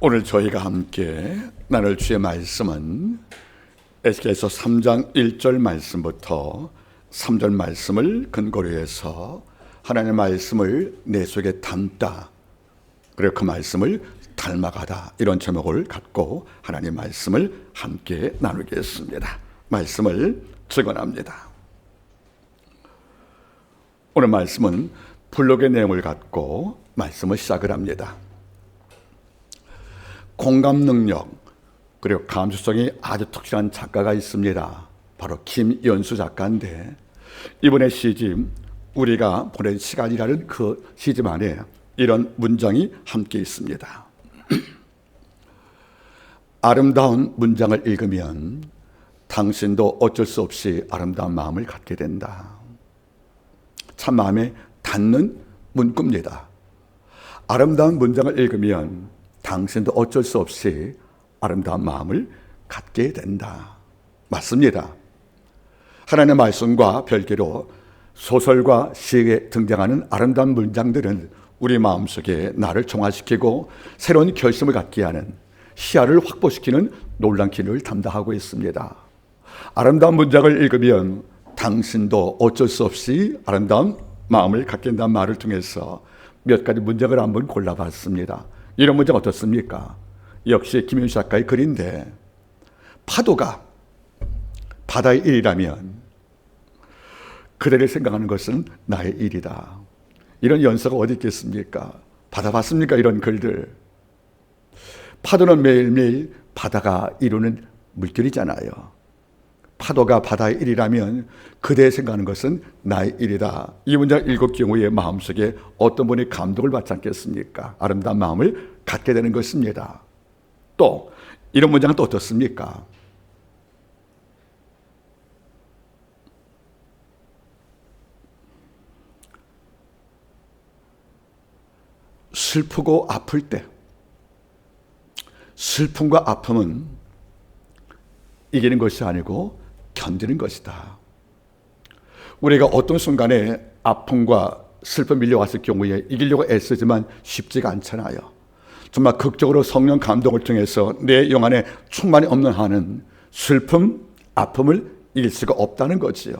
오늘 저희가 함께 나눌 주의 말씀은 에스겔서 3장 1절 말씀부터 3절 말씀을 근거로 해서 하나님의 말씀을 내 속에 담다, 그리고 그 말씀을 닮아가다, 이런 제목을 갖고 하나님의 말씀을 함께 나누겠습니다. 말씀을 증언합니다. 오늘 말씀은 블록의 내용을 갖고 말씀을 시작을 합니다. 공감 능력 그리고 감수성이 아주 특출난 작가가 있습니다. 바로 김연수 작가인데, 이번에 시집, 우리가 보낸 시간이라는 그 시집 안에 이런 문장이 함께 있습니다. 아름다운 문장을 읽으면 당신도 어쩔 수 없이 아름다운 마음을 갖게 된다. 참 마음에 닿는 문구입니다. 아름다운 문장을 읽으면 당신도 어쩔 수 없이 아름다운 마음을 갖게 된다. 맞습니다. 하나님의 말씀과 별개로 소설과 시에 등장하는 아름다운 문장들은 우리 마음속에 나를 정화시키고 새로운 결심을 갖게 하는, 시야를 확보시키는 놀라운 기능을 담당하고 있습니다. 아름다운 문장을 읽으면 당신도 어쩔 수 없이 아름다운 마음을 갖게 된다는 말을 통해서 몇 가지 문장을 한번 골라봤습니다. 이런 문장 어떻습니까? 역시 김연수 작가의 글인데, 파도가 바다의 일이라면 그대를 생각하는 것은 나의 일이다. 이런 연서가 어디 있겠습니까? 받아봤습니까? 이런 글들. 파도는 매일매일 바다가 이루는 물결이잖아요. 파도가 바다의 일이라면 그대의 생각하는 것은 나의 일이다. 이 문장 읽을 경우에 마음속에 어떤 분이 감동을 받지 않겠습니까? 아름다운 마음을 갖게 되는 것입니다. 또 이런 문장은 또 어떻습니까? 슬프고 아플 때, 슬픔과 아픔은 이기는 것이 아니고 견디는 것이다. 우리가 어떤 순간에 아픔과 슬픔 밀려왔을 경우에 이기려고 애쓰지만 쉽지가 않잖아요. 정말 극적으로 성령 감동을 통해서 내 영 안에 충만이 없는 한은 슬픔, 아픔을 이길 수가 없다는 거지요.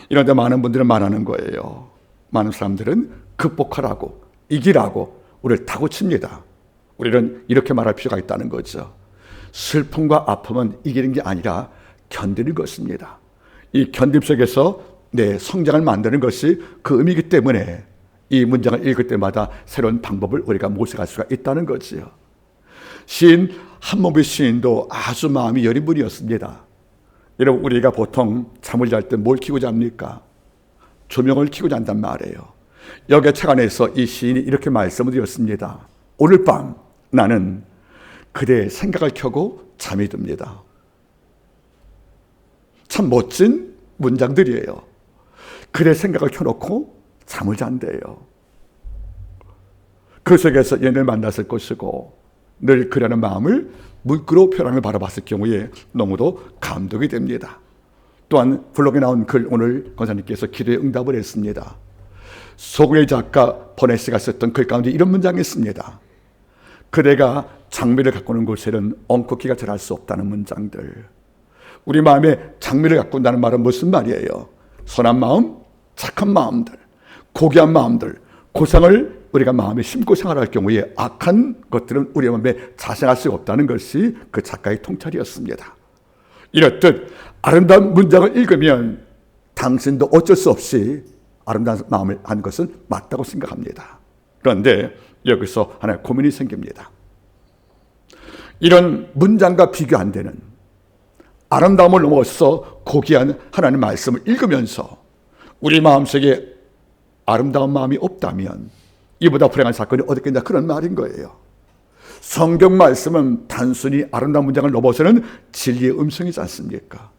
이런데 많은 분들은 말하는 거예요. 많은 사람들은 극복하라고, 이기라고 우리를 다그칩니다. 우리는 이렇게 말할 필요가 있다는 거죠. 슬픔과 아픔은 이기는 게 아니라 견디는 것입니다. 이 견딤 속에서 내 성장을 만드는 것이 그 의미이기 때문에 이 문장을 읽을 때마다 새로운 방법을 우리가 모색할 수가 있다는 거지요. 시인 한문비 시인도 아주 마음이 여린 분이었습니다. 여러분, 우리가 보통 잠을 잘 때 뭘 켜고 잡니까? 조명을 켜고 잔단 말이에요. 여기에 책 안에서 이 시인이 이렇게 말씀을 드렸습니다. 오늘 밤 나는 그대의 생각을 켜고 잠이 듭니다. 참 멋진 문장들이에요. 그대의 생각을 켜놓고 잠을 잔대요. 그 속에서 얘를 만났을 것이고 늘 그라는 마음을 물끄러 표현을 바라봤을 경우에 너무도 감동이 됩니다. 또한 블록에 나온 글, 오늘 권사님께서 기도에 응답을 했습니다. 소구의 작가 버네스가 썼던 글 가운데 이런 문장이 있습니다. 그대가 장미를 가꾸는 곳에는 엉겅퀴가 자랄 수 없다는 문장들. 우리 마음에 장미를 가꾼다는 말은 무슨 말이에요? 선한 마음, 착한 마음들, 고귀한 마음들, 고상을 우리가 마음에 심고 생활할 경우에 악한 것들은 우리 마음에 자생할 수가 없다는 것이 그 작가의 통찰이었습니다. 이렇듯 아름다운 문장을 읽으면 당신도 어쩔 수 없이 아름다운 마음을 한 것은 맞다고 생각합니다. 그런데 여기서 하나의 고민이 생깁니다. 이런 문장과 비교 안 되는 아름다움을 넘어서 고귀한 하나님의 말씀을 읽으면서 우리 마음속에 아름다운 마음이 없다면 이보다 불행한 사건이 어디 있겠냐, 그런 말인 거예요. 성경 말씀은 단순히 아름다운 문장을 넘어서는 진리의 음성이지 않습니까?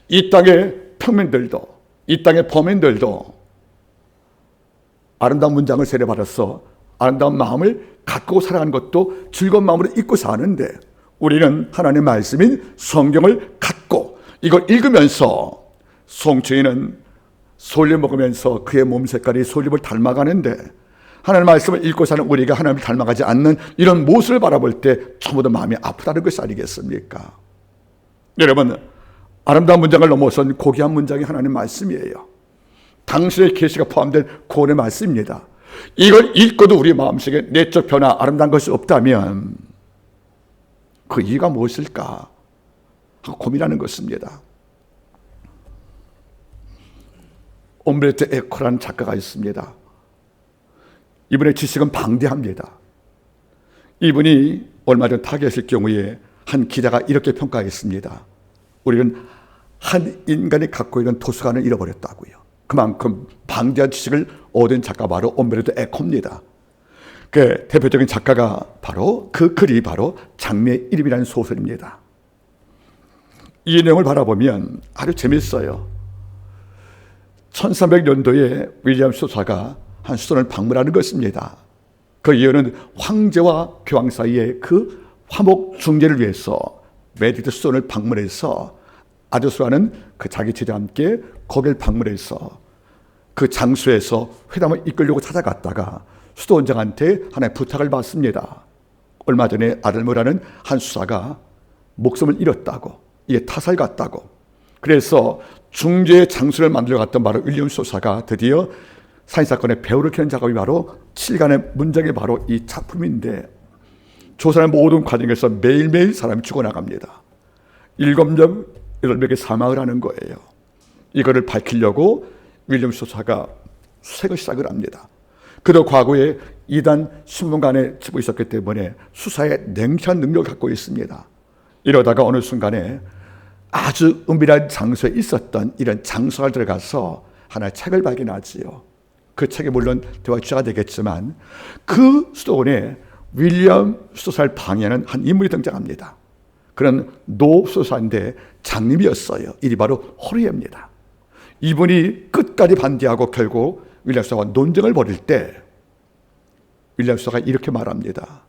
이 땅의 평민들도, 이 땅의 범인들도 아름다운 문장을 세례받아서 아름다운 마음을 갖고 살아가는 것도 즐거운 마음으로 잊고 사는데, 우리는 하나님의 말씀인 성경을 갖고 이걸 읽으면서 송주인은 솔잎 먹으면서 그의 몸 색깔이 솔잎을 닮아가는데 하나님의 말씀을 읽고 사는 우리가 하나님을 닮아가지 않는 이런 모습을 바라볼 때 전부 다 마음이 아프다는 것이 아니겠습니까? 여러분, 아름다운 문장을 넘어선 고귀한 문장이 하나님의 말씀이에요. 당신의 계시가 포함된 구원의 말씀입니다. 이걸 읽고도 우리 마음속에 내적 변화, 아름다운 것이 없다면 그 이유가 무엇일까 하고 고민하는 것입니다. 옴베르토 에코라는 작가가 있습니다. 이분의 지식은 방대합니다. 이분이 얼마 전 타계했을 경우에 한 기자가 이렇게 평가했습니다. 우리는 한 인간이 갖고 있는 도서관을 잃어버렸다고요. 그만큼 방대한 지식을 얻은 작가 바로 옴베르토 에코입니다. 그 대표적인 작가가 바로 그 글이 바로 장미의 이름이라는 소설입니다. 이 내용을 바라보면 아주 재밌어요. 1300년도에 윌리엄 소사가 한 수도를 방문하는 것입니다. 그 이유는 황제와 교황 사이의 그 화목 중재를 위해서 메디트 수도를 방문해서 아저수라는 그 자기 제자와 함께 거기를 방문해서 그 장소에서 회담을 이끌려고 찾아갔다가 수도 원장한테 하나의 부탁을 받습니다. 얼마 전에 아들모라는 한 수사가 목숨을 잃었다고, 이게 타살 같다고. 그래서 중재의 장소를 만들어 갔던 바로 윌리엄 소사가 드디어 살인사건의 배후를 켜는 작업이 바로 7간의 문장이 바로 이 작품인데, 조사의 모든 과정에서 매일매일 사람이 죽어나갑니다. 7명, 8명의 사망을 하는 거예요. 이거를 밝히려고 윌리엄 소사가 수색을 시작을 합니다. 그도 과거에 이단 신문관에 치고 있었기 때문에 수사에 냉철한 능력을 갖고 있습니다. 이러다가 어느 순간에 아주 은밀한 장소에 있었던 이런 장소를 들어가서 하나의 책을 발견하지요. 그 책이 물론 대화의 주제가 되겠지만 그 수도원에 윌리엄 수도사를 방해하는 한 인물이 등장합니다. 그런 노 수도사인데 장님이었어요. 이리 바로 호르예입니다. 이분이 끝까지 반대하고 결국 윌리엄 수도사와 논쟁을 벌일 때 윌리엄 수도사가 이렇게 말합니다.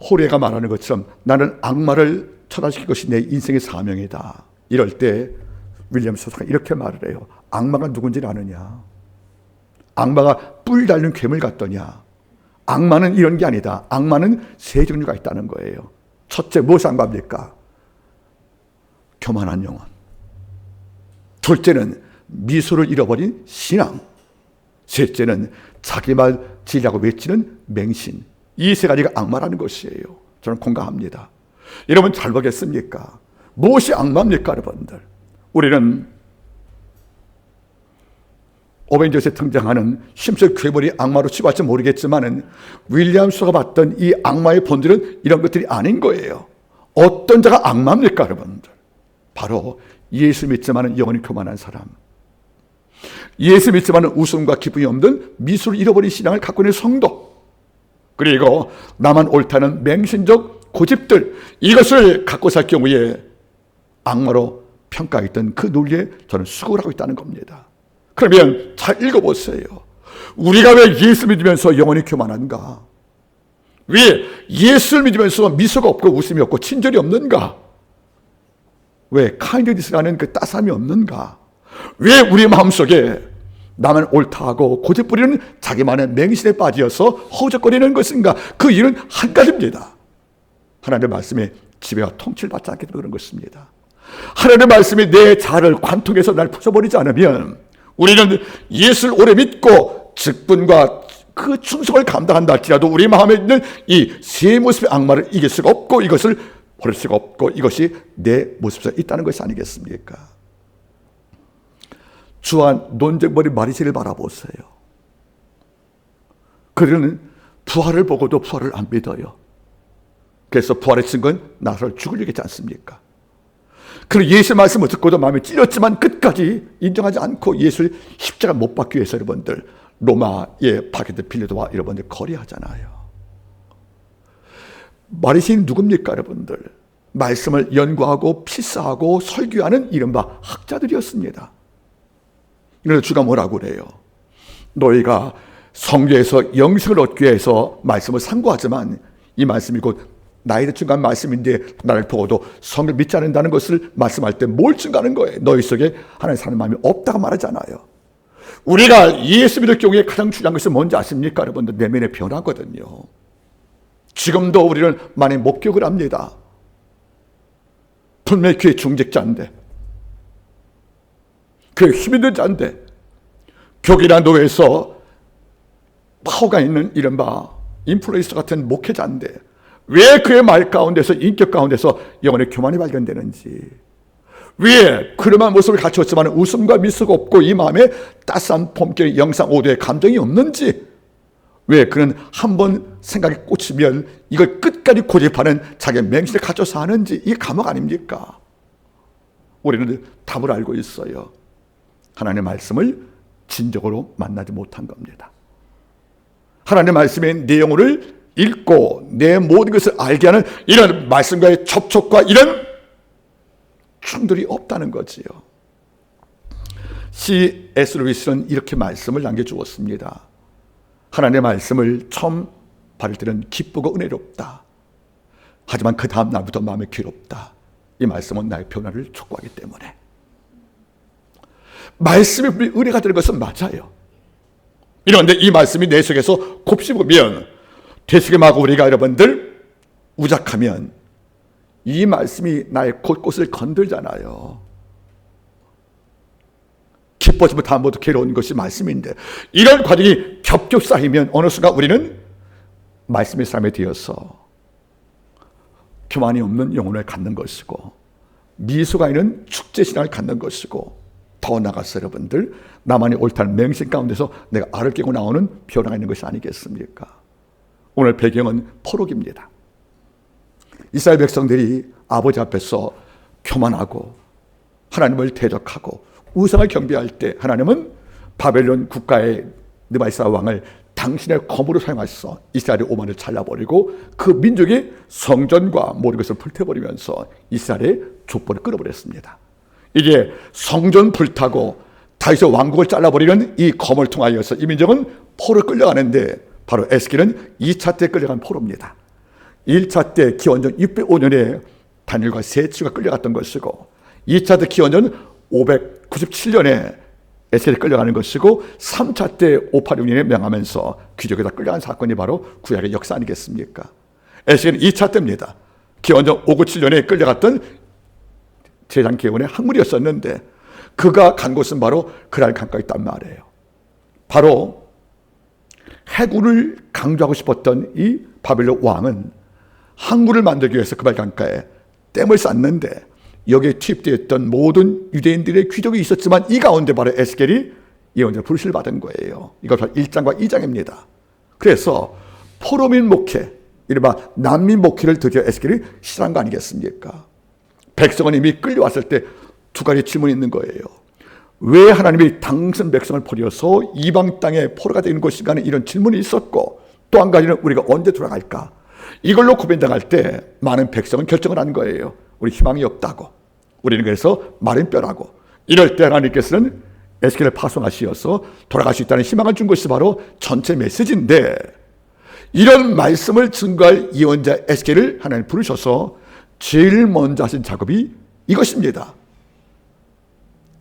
호르예가 말하는 것처럼 나는 악마를 처단시킬 것이 내 인생의 사명이다. 이럴 때 윌리엄 수도사가 이렇게 말을 해요. 악마가 누군지는 아느냐? 악마가 뿔 달린 괴물 같더냐? 악마는 이런 게 아니다. 악마는 세 종류가 있다는 거예요. 첫째, 무엇이 악마입니까? 교만한 영혼. 둘째는 미소를 잃어버린 신앙. 셋째는 자기 말 진리라고 외치는 맹신. 이 세 가지가 악마라는 것이에요. 저는 공감합니다. 여러분 잘 보겠습니까? 무엇이 악마입니까, 여러분들? 우리는 어벤져스에 등장하는 심지어 괴물이 악마로 치부할지 모르겠지만은 윌리엄 수가 봤던 이 악마의 본질은 이런 것들이 아닌 거예요. 어떤 자가 악마입니까, 여러분들? 바로 예수 믿지만은 영혼이 교만한 사람, 예수 믿지만은 웃음과 기쁨이 없는 미소를 잃어버린 신앙을 갖고 있는 성도, 그리고 나만 옳다는 맹신적 고집들, 이것을 갖고 살 경우에 악마로 평가했던 그 논리에 저는 수긍을 하고 있다는 겁니다. 그러면 잘 읽어보세요. 우리가 왜 예수 믿으면서 영혼이 교만한가? 왜 예수를 믿으면서 미소가 없고 웃음이 없고 친절이 없는가? 왜 카인드니스라는 그 따스함이 없는가? 왜 우리 마음속에 나만 옳다 하고 고집 부리는 자기만의 맹신에 빠져서 허우적거리는 것인가? 그 이유는 한 가지입니다. 하나님의 말씀에 지배와 통치를 받지 않기 때문에 그런 것입니다. 하나님의 말씀이 내 자아를 관통해서 날 부숴버리지 않으면 우리는 예수를 오래 믿고 직분과 그 충성을 감당한다 할지라도 우리 마음에 있는 이 세 모습의 악마를 이길 수가 없고 이것을 버릴 수가 없고 이것이 내 모습 속에 있다는 것이 아니겠습니까? 주와 논쟁벌인 마리새를 바라보세요. 그들은 부활을 보고도 부활을 안 믿어요. 그래서 부활의 증거는 나사로를 죽으려고 했지 않습니까? 그리고 예수의 말씀을 듣고도 마음이 찔렸지만 끝까지 인정하지 않고 예수를 십자가 못 박기 위해서 여러분들 로마의 박해들 빌려도와 여러분들 거리하잖아요. 바리새인은 누굽니까, 여러분들? 말씀을 연구하고 필사하고 설교하는 이른바 학자들이었습니다. 그래서 주가 뭐라고 그래요? 너희가 성경에서 영생을 얻기 위해서 말씀을 상고하지만 이 말씀이 곧 나에게 증거한 말씀인데 나를 보고도 성경을 믿지 않는다는 것을 말씀할 때 뭘 증거하는 거예요? 너희 속에 하나님 사는 마음이 없다고 말하잖아요. 우리가 예수 믿을 경우에 가장 중요한 것이 뭔지 아십니까? 여러분들, 내면의 변화거든요. 지금도 우리는 많이 목격을 합니다. 분명히 교회 중직자인데, 교회 힘있는 자인데, 교회나 노회에서 파워가 있는 이른바 인플루언서 같은 목회자인데 왜 그의 말 가운데서, 인격 가운데서 영혼의 교만이 발견되는지, 왜 그러한 모습을 갖추었지만 웃음과 미소가 없고 이 마음에 따스한 봄길 영상 5도의 감정이 없는지, 왜 그는 한번 생각에 꽂히면 이걸 끝까지 고집하는 자기의 맹신을 갖춰서 하는지, 이게 감옥 아닙니까? 우리는 답을 알고 있어요. 하나님의 말씀을 진정으로 만나지 못한 겁니다. 하나님의 말씀의 내용을 읽고 내 모든 것을 알게 하는 이런 말씀과의 접촉과 이런 충돌이 없다는 거지요. C.S. 루이스는 이렇게 말씀을 남겨주었습니다. 하나님의 말씀을 처음 받을 때는 기쁘고 은혜롭다. 하지만 그 다음 날부터 마음이 괴롭다. 이 말씀은 나의 변화를 촉구하기 때문에. 말씀이 은혜가 되는 것은 맞아요. 그런데 이 말씀이 내 속에서 곱씹으면, 되새김하고 우리가 여러분들 우작하면 이 말씀이 나의 곳곳을 건들잖아요. 기뻐지면 다음부터 괴로운 것이 말씀인데, 이런 과정이 겹겹 쌓이면 어느 순간 우리는 말씀의 삶에 되어서 교만이 없는 영혼을 갖는 것이고, 미소가 있는 축제신앙을 갖는 것이고, 더 나아가서 여러분들 나만이 옳다는 맹신 가운데서 내가 알을 깨고 나오는 변화가 있는 것이 아니겠습니까? 오늘 배경은 포록입니다. 이스라엘 백성들이 아버지 앞에서 교만하고 하나님을 대적하고 우상을 경배할 때 하나님은 바벨론 국가의 느바이사 왕을 당신의 검으로 사용하셔서 이스라엘의 오만을 잘라버리고 그 민족의 성전과 모든 것을 불태워버리면서 이스라엘의 족보를 끊어버렸습니다. 이게 성전 불타고 다윗의 왕국을 잘라버리는 이 검을 통하여서 이 민족은 포로 끌려가는데, 바로 에스겔은 2차 때 끌려간 포로입니다. 1차 때 기원전 605년에 다니엘과 세치가 끌려갔던 것이고, 2차 때 기원전 597년에 에스겔이 끌려가는 것이고, 3차 때 586년에 명하면서 귀족에다 끌려간 사건이 바로 구약의 역사 아니겠습니까? 에스겔은 2차 때입니다. 기원전 597년에 끌려갔던 제장 기원의 학물이었었는데, 그가 간 곳은 바로 그랄 강가에 있단 말이에요. 바로 해군을 강조하고 싶었던 이 바벨론 왕은 항구를 만들기 위해서 그랄 강가에 댐을 쌓는데, 여기에 투입되어 있던 모든 유대인들의 귀족이 있었지만 이 가운데 바로 에스겔이 예언자로 불신을 받은 거예요. 이것 바로 1장과 2장입니다. 그래서 포로민 목회, 이른바 난민 목회를 드디어 에스겔이 시작한 거 아니겠습니까? 백성은 이미 끌려왔을 때 두 가지 질문이 있는 거예요. 왜 하나님이 당선 백성을 버려서 이방 땅에 포로가 되는 것인가 하는 이런 질문이 있었고, 또 한 가지는 우리가 언제 돌아갈까? 이걸로 고민당할 때 많은 백성은 결정을 한 거예요. 우리 희망이 없다고. 우리는 그래서 마른 뼈라고. 이럴 때 하나님께서는 에스겔을 파송하시어서 돌아갈 수 있다는 희망을 준 것이 바로 전체 메시지인데, 이런 말씀을 증거할 예언자 에스겔을 하나님 부르셔서 제일 먼저 하신 작업이 이것입니다.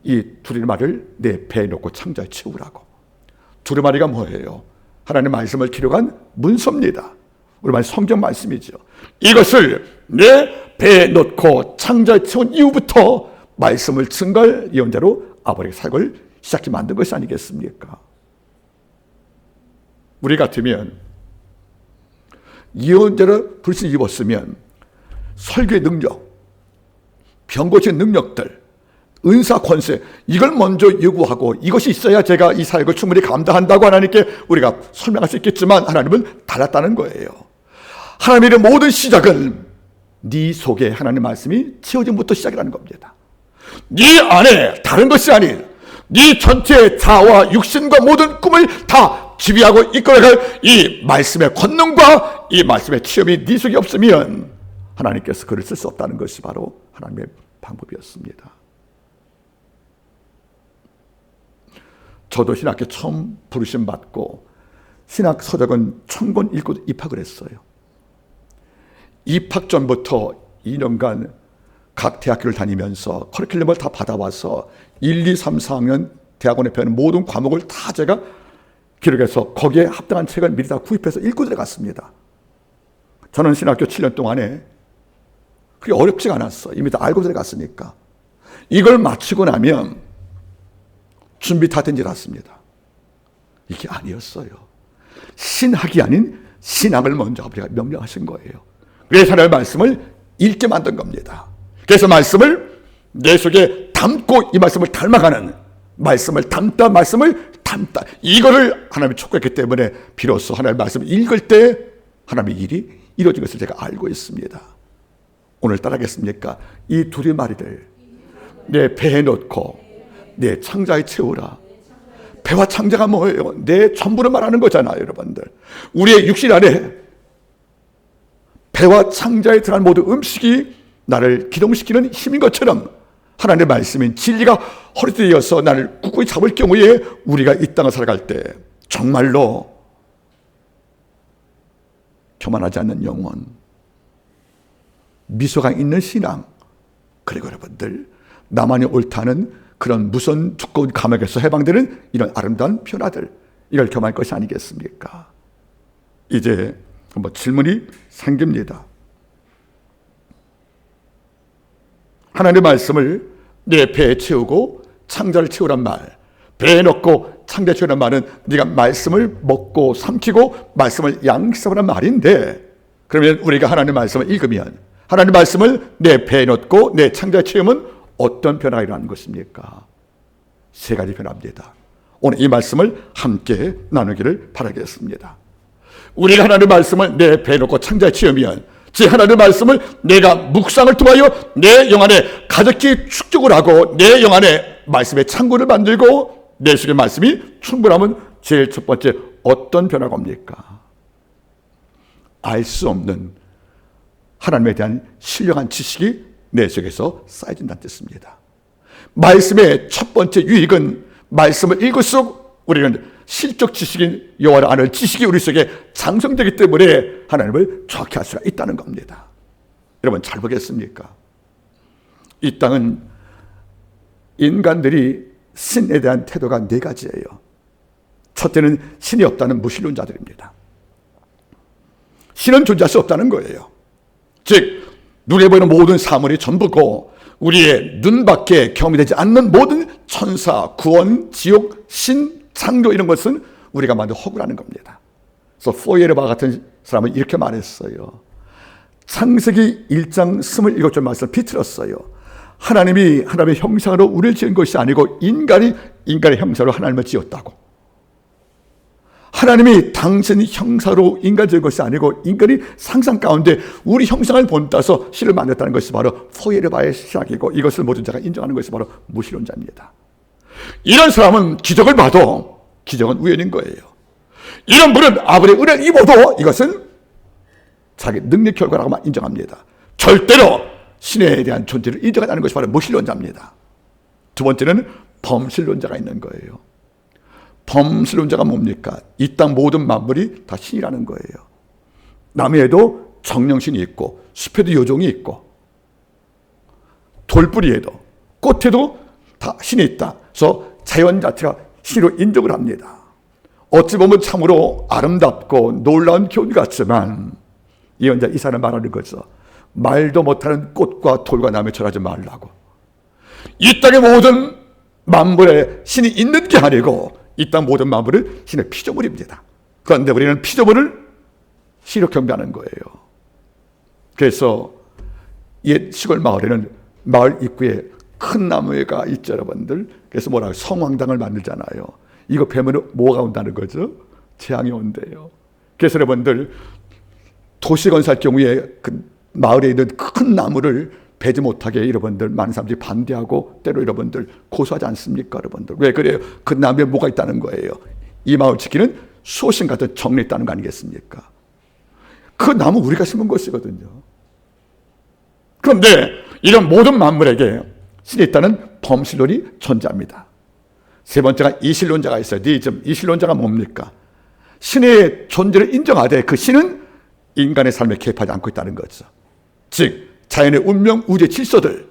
이 두루마리를 내 배에 놓고 창자에 채우라고. 두루마리가 뭐예요? 하나님의 말씀을 기록한 문서입니다. 우리말 성경 말씀이죠. 이것을 내 배에 놓고 창자에 채운 이후부터 말씀을 증거할 예언자로 아버지의 사역을 시작해 만든 것이 아니겠습니까? 우리 같으면 예언자를 불신 입었으면 설교의 능력, 병 고치는 능력들, 은사 권세, 이걸 먼저 요구하고 이것이 있어야 제가 이 사역을 충분히 감당한다고 하나님께 우리가 설명할 수 있겠지만, 하나님은 달랐다는 거예요. 하나님의 모든 시작은 네 속에 하나님의 말씀이 채워짐부터 시작이라는 겁니다. 네 안에 다른 것이 아닌 네 전체의 자아와 육신과 모든 꿈을 다 지휘하고 이끌어갈 이 말씀의 권능과 이 말씀의 체험이 네 속에 없으면 하나님께서 그를 쓸 수 없다는 것이 바로 하나님의 방법이었습니다. 저도 신학교 처음 부르심 받고 신학 서적은 1000권 읽고 입학을 했어요. 입학 전부터 2년간 각 대학교를 다니면서 커리큘럼을 다 받아와서 1, 2, 3, 4학년 대학원에 배우는 모든 과목을 다 제가 기록해서 거기에 합당한 책을 미리 다 구입해서 읽고 들어갔습니다. 저는 신학교 7년 동안에 그게 어렵지가 않았어. 이미 다 알고 들어갔으니까. 이걸 마치고 나면 준비 다 된 줄 알았습니다. 이게 아니었어요. 신학이 아닌 신앙을 먼저 아버지가 명령하신 거예요. 그래서 하나님의 말씀을 읽게 만든 겁니다. 그래서 말씀을 내 속에 담고 이 말씀을 닮아가는, 말씀을 담다 말씀을 담다, 이거를 하나님이 촉구했기 때문에 비로소 하나님의 말씀을 읽을 때 하나님의 일이 이루어진 것을 제가 알고 있습니다. 오늘 따라하겠습니까? 이 둘의 말이들 내 배에 넣고 내 창자에 채우라. 배와 창자가 뭐예요? 내 전부를 말하는 거잖아요, 여러분들. 우리의 육신 안에 배와 창자에 들어간 모든 음식이 나를 기동시키는 힘인 것처럼 하나님의 말씀인 진리가 허리띠에 이어서 나를 굳건히 잡을 경우에 우리가 이 땅을 살아갈 때 정말로 교만하지 않는 영혼, 미소가 있는 신앙, 그리고 여러분들 나만이 옳다는 그런 무서운 두꺼운 감옥에서 해방되는 이런 아름다운 변화들, 이걸 겸할 것이 아니겠습니까? 이제 한번 질문이 생깁니다. 하나님의 말씀을 내 배에 채우고 창자를 채우란 말, 배에 넣고 창자에 채우란 말은 네가 말씀을 먹고 삼키고 말씀을 양식하란 말인데, 그러면 우리가 하나님의 말씀을 읽으면 하나님의 말씀을 내 배에 넣고 내 창자에 채우면 어떤 변화가 일어나는 것입니까? 세 가지 변화입니다. 오늘 이 말씀을 함께 나누기를 바라겠습니다. 우리가 하나님의 말씀을 내 배에 넣고 창자에 채우면, 즉 하나님의 말씀을 내가 묵상을 통하여 내 영 안에 가득히 축적을 하고 내 영 안에 말씀의 창고를 만들고 내 속의 말씀이 충분하면 제일 첫 번째 어떤 변화가 옵니까? 알 수 없는 하나님에 대한 신령한 지식이 내 속에서 쌓여진다는 뜻입니다. 말씀의 첫 번째 유익은 말씀을 읽을수록 우리는 실적 지식인 여호와를 아는 지식이 우리 속에 장성되기 때문에 하나님을 정확히 알 수가 있다는 겁니다. 여러분 잘 보겠습니까? 이 땅은 인간들이 신에 대한 태도가 네 가지예요. 첫째는 신이 없다는 무신론자들입니다. 신은 존재할 수 없다는 거예요. 즉 눈에 보이는 모든 사물이 전부고 우리의 눈 밖에 경험이 되지 않는 모든 천사, 구원, 지옥, 신, 창조 이런 것은 우리가 만든 허구라는 겁니다. 그래서 포이에르바 같은 사람은 이렇게 말했어요. 창세기 1장 27절 말씀을 비틀었어요. 하나님이 하나님의 형상으로 우리를 지은 것이 아니고 인간이 인간의 형상으로 하나님을 지었다고. 하나님이 당신 형상으로 인간을 지은 것이 아니고 인간이 상상 가운데 우리 형상을 본따서 신을 만들었다는 것이 바로 포이에르바의 시작이고, 이것을 모든 자가 인정하는 것이 바로 무신론자입니다. 이런 사람은 기적을 봐도 기적은 우연인 거예요. 이런 분은 아무리 은혜를 입어도 이것은 자기 능력 결과라고만 인정합니다. 절대로 신에 대한 존재를 인정하지 않는 것이 바로 무신론자입니다. 두 번째는 범신론자가 있는 거예요. 범신론자가 뭡니까? 이 땅 모든 만물이 다 신이라는 거예요. 나무에도 정령신이 있고 숲에도 요종이 있고 돌뿌리에도 꽃에도 다 신이 있다. 그래서 자연 자체가 신으로 인정을 합니다. 어찌 보면 참으로 아름답고 놀라운 교훈 같지만 예언자 이사야는 말하는 거죠. 말도 못하는 꽃과 돌과 나무에 절하지 말라고. 이 땅의 모든 만물에 신이 있는 게 아니고 이 땅 모든 만물은 신의 피조물입니다. 그런데 우리는 피조물을 신으로 경배하는 거예요. 그래서 옛 시골 마을에는 마을 입구에 큰 나무가 있죠, 여러분들. 그래서 뭐라고 성황당을 만들잖아요. 이거 베면 뭐가 온다는 거죠? 재앙이 온대요. 그래서 여러분들 도시 건설 경우에 그 마을에 있는 큰 나무를 베지 못하게 여러분들 많은 사람들이 반대하고 때로 여러분들 고소하지 않습니까, 여러분들? 왜 그래요? 그 나무에 뭐가 있다는 거예요? 이 마을 지키는 수호신 같은 정리 있다는 거 아니겠습니까? 그 나무 우리가 심은 것이거든요. 그런데 이런 모든 만물에게 신이 있다는 범신론이 존재합니다. 세 번째가 이신론자가 있어요. 니즘. 이신론자가 뭡니까? 신의 존재를 인정하되 그 신은 인간의 삶에 개입하지 않고 있다는 거죠. 즉 자연의 운명, 우주의 질서들,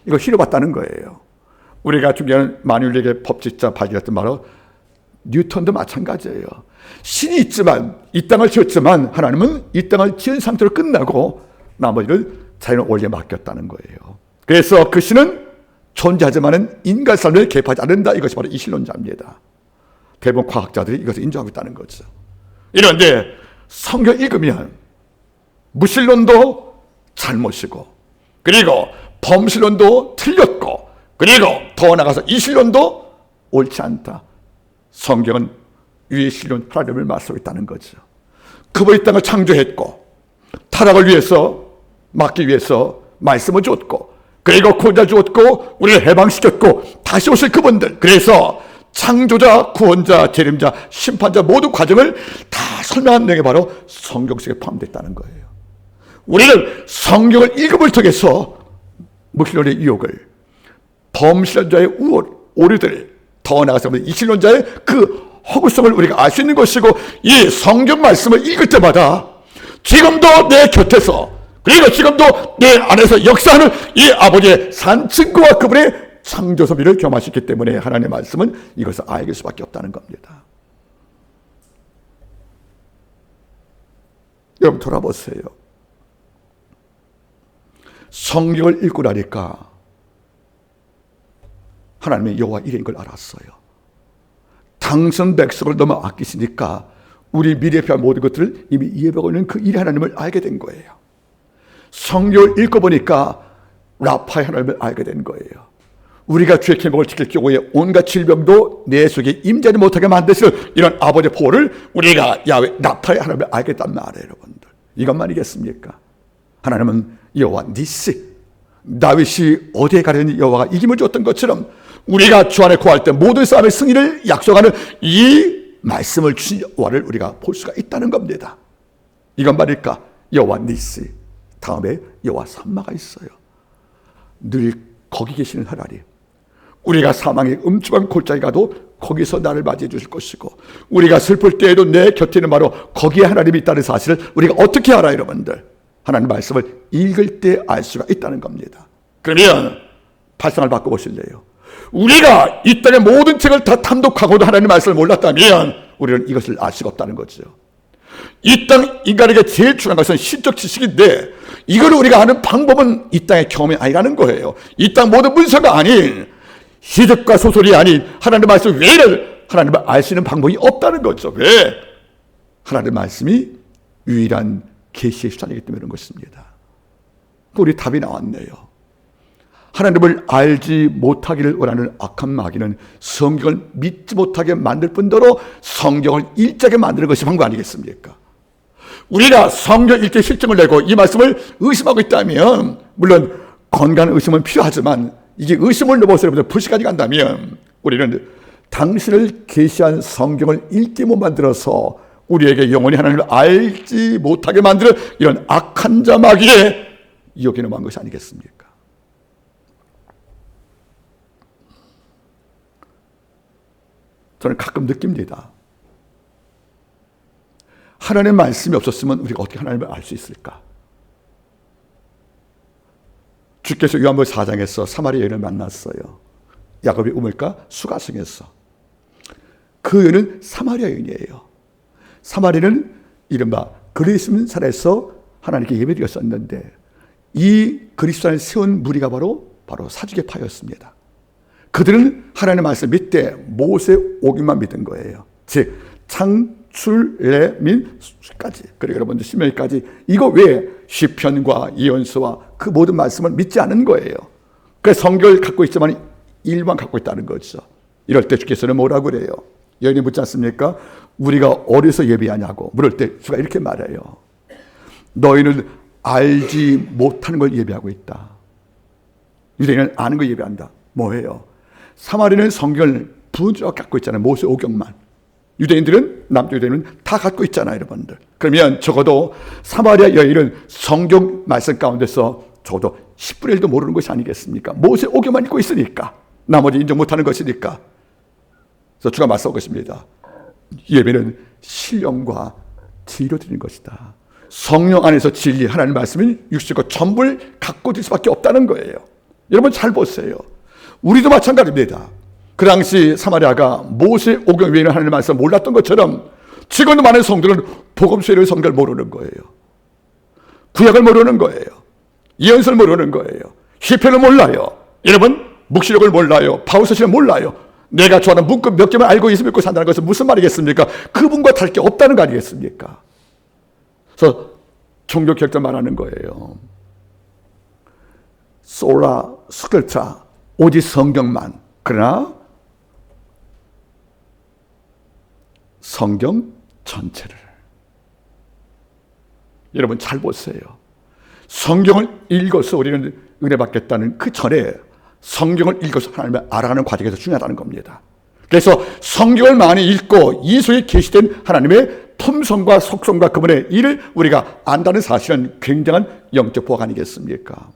이거 실어봤다는 거예요. 우리가 중요한 만유인력의 법칙자 발견했던 바로 뉴턴도 마찬가지예요. 신이 있지만, 이 땅을 지었지만 하나님은 이 땅을 지은 상태로 끝나고 나머지를 자연의 원리에 맡겼다는 거예요. 그래서 그 신은 존재하지만은 인간 삶을 개입하지 않는다. 이것이 바로 이 신론자입니다. 대부분 과학자들이 이것을 인정하고 있다는 거죠. 이런데 성경 읽으면 무신론도 잘못이고, 그리고 범신론도 틀렸고, 그리고 더 나아가서 이신론도 옳지 않다. 성경은 유일신론 하나님을 말씀하고 있다는 거죠. 그분이 땅을 창조했고 타락을 위해서 막기 위해서 말씀을 줬고, 그리고 구원자 주었고 우리를 해방시켰고 다시 오실 그분들, 그래서 창조자, 구원자, 재림자, 심판자 모든 과정을 다 설명한 내용이 바로 성경 속에 포함되어 있다는 거예요. 우리는 성경을 읽음을 통해서 무신론의 유혹을, 범신론자의 오류들, 더 나아가서 이신론자의 그 허구성을 우리가 알 수 있는 것이고, 이 성경 말씀을 읽을 때마다 지금도 내 곁에서, 그리고 지금도 내 안에서 역사하는 이 아버지의 산증거와 그분의 창조섭리를 겸하시기 때문에 하나님의 말씀은 이것을 알길 수밖에 없다는 겁니다. 여러분 돌아보세요. 성경을 읽고 나니까 하나님의 여호와 이레인 걸 알았어요. 당선 백성을 너무 아끼시니까 우리 미래에 필요한 모든 것들을 이미 예배하고 있는 그 일의 하나님을 알게 된 거예요. 성경을 읽고 보니까 라파의 하나님을 알게 된 거예요. 우리가 주의 계명을 지킬 경우에 온갖 질병도 내 속에 임재하지 못하게 만드시는 이런 아버지의 보호를 우리가 야훼 라파의 하나님을 알겠단 말이에요. 여러분들, 이것만이겠습니까? 하나님은 여호와 니시, 다윗이 어디에 가려는 여호와가 이김을 줬던 것처럼 우리가 주 안에 구할 때 모든 싸움의 승리를 약속하는 이 말씀을 주신 여호와를 우리가 볼 수가 있다는 겁니다. 이건 말일까? 여호와 니시, 다음에 여호와 삼마가 있어요. 늘 거기 계시는 하나님, 우리가 사망의 음침한 골짜기 가도 거기서 나를 맞이해 주실 것이고, 우리가 슬플 때에도 내 곁에 있는 바로 거기에 하나님이 있다는 사실을 우리가 어떻게 알아요? 여러분들, 하나님 말씀을 읽을 때 알 수가 있다는 겁니다. 그러면 발상을 바꿔보실래요? 우리가 이 땅의 모든 책을 다 탐독하고도 하나님 말씀을 몰랐다면 우리는 이것을 알 수가 없다는 거죠. 이 땅 인간에게 제일 중요한 것은 신적 지식인데, 이걸 우리가 아는 방법은 이 땅의 경험이 아니라는 거예요. 이 땅 모든 문서가 아닌, 시적과 소설이 아닌 하나님의 말씀 외에는 하나님을 알 수 있는 방법이 없다는 거죠. 왜? 하나님의 말씀이 유일한 계시의 수단이기 때문에 그런 것입니다. 우리 답이 나왔네요. 하나님을 알지 못하기를 원하는 악한 마귀는 성경을 믿지 못하게 만들 뿐더러 성경을 읽게 만드는 것이 방법 아니겠습니까? 우리가 성경 읽기에 실증을 내고 이 말씀을 의심하고 있다면, 물론 건강한 의심은 필요하지만 이게 의심을 넘어서 불신까지 간다면 우리는 당신을 계시한 성경을 읽게 못 만들어서 우리에게 영원히 하나님을 알지 못하게 만드는 이런 악한 자 마귀에 유혹에 넘어간 것이 아니겠습니까? 저는 가끔 느낍니다. 하나님의 말씀이 없었으면 우리가 어떻게 하나님을 알 수 있을까? 주께서 요한복음 4장에서 사마리아 여인을 만났어요. 야곱이 우물가 수가성에서. 그 여인은 사마리아 여인이에요. 사마리아는 이른바 그리스도산에서 하나님께 예배드렸었는데, 이 그리스도산을 세운 무리가 바로 사두개파였습니다. 그들은 하나님의 말씀 믿되 모세 오기만 믿은 거예요. 즉 창출레민까지, 그리고 여러분들 신명기까지, 이거 외에 시편과 예언서와 그 모든 말씀을 믿지 않은 거예요. 그래서 성경을 갖고 있지만 일만 갖고 있다는 거죠. 이럴 때 주께서는 뭐라고 그래요? 여인이 묻지 않습니까? 우리가 어디서 예배하냐고 물을 때 주가 이렇게 말해요. 너희는 알지 못하는 걸 예배하고 있다. 유대인은 아는 걸 예배한다. 뭐예요? 사마리아는 성경을 부분적으로 갖고 있잖아요. 모세 오경만. 유대인들은, 남쪽 유대인은 다 갖고 있잖아요, 여러분들. 그러면 적어도 사마리아 여인은 성경 말씀 가운데서 적어도 10분의 1도 모르는 것이 아니겠습니까? 모세 오경만 읽고 있으니까, 나머지 인정 못하는 것이니까. 그래서 주가 말씀하고 것입니다. 예배는 신령과 진리로 드리는 것이다. 성령 안에서 진리, 하나님 말씀은 육신과 전부를 갖고 들 수밖에 없다는 거예요. 여러분 잘 보세요. 우리도 마찬가지입니다. 그 당시 사마리아가 모세 오경 외에는 하나님의 말씀을 몰랐던 것처럼 지금도 많은 성도들은 복음서를 성경을 모르는 거예요. 구약을 모르는 거예요. 예언서를 모르는 거예요. 시편을 몰라요. 여러분, 묵시록을 몰라요. 바울서신을 몰라요. 내가 좋아하는 문구 몇 개만 알고 있으면 믿고 산다는 것은 무슨 말이겠습니까? 그분과 다를 게 없다는 거 아니겠습니까? 그래서 종교개혁자 말하는 거예요. 소라 스크립트라, 오직 성경만. 그러나 성경 전체를. 여러분 잘 보세요. 성경을 읽어서 우리는 은혜 받겠다는 그 전에 성경을 읽어서 하나님을 알아가는 과정에서 중요하다는 겁니다. 그래서 성경을 많이 읽고 이 속에 계시된 하나님의 품성과 속성과 그분의 일을 우리가 안다는 사실은 굉장한 영적 보학 아니겠습니까?